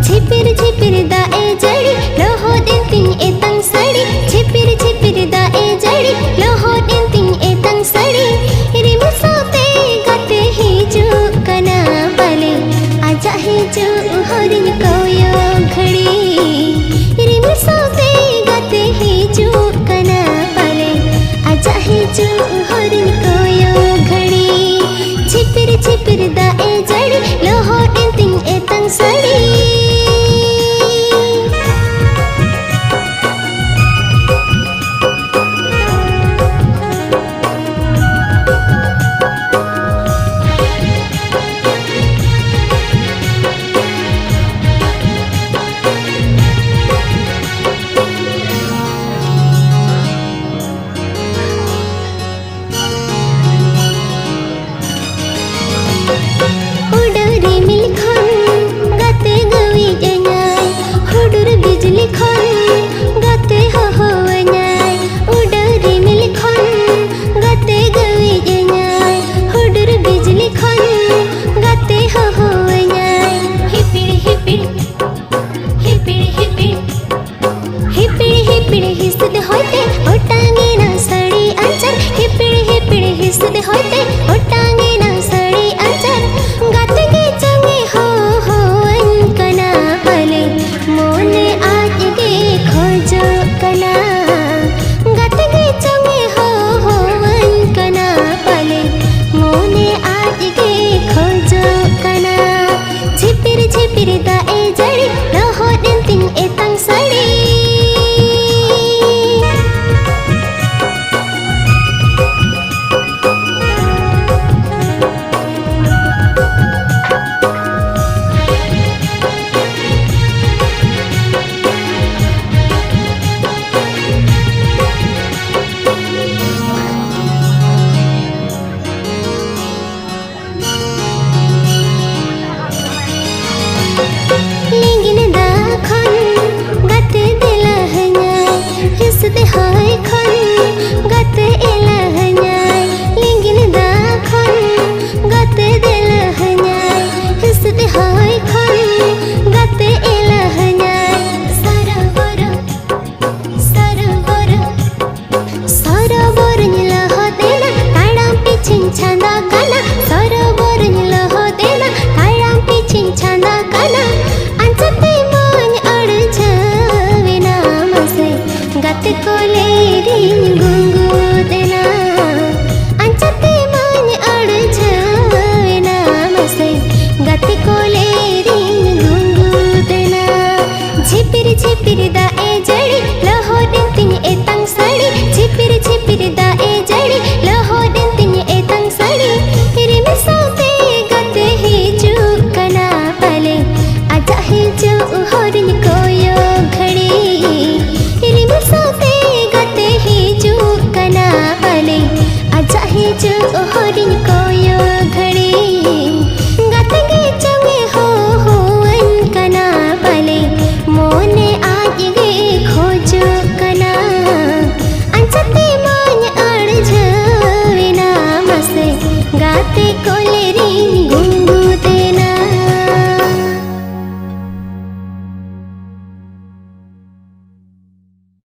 झिपिर झिपिर दाए जड़ी लोहो दिन तिंग एतंग सड़ी झिपिर झिपिर दाए जड़ी लोहो दिन तिंग एतंग सड़ी रिमु सोते गाते हिजू कना पाले आजा हिजू हरिन कोयो घड़ी रिमु सोते गाते हिजू कना पाले आजा हिजू हरिन कोयो घड़ी झिपिर झिपिर दाए जड़ी लोहो दिन तिंग एतंग सड़ी झिपिर दाए जड़ी लोहो दिन तिंग एतंग सड़ी झिपिर झिपिर दाए जड़ी लोहो दिन तिंग एतंग सड़ी रिमु सोते गाते हिजू कना पाले आजा हिजू हरिन कोयो घड़ी रिमु सोते गाते हिजू कना पाले आजा हिजू हरिन कोयो घड़ी गाते गे चंगे हो कना पाले मोने खोजो कना अंचते मान अड़ झवेना मसे गाते कोई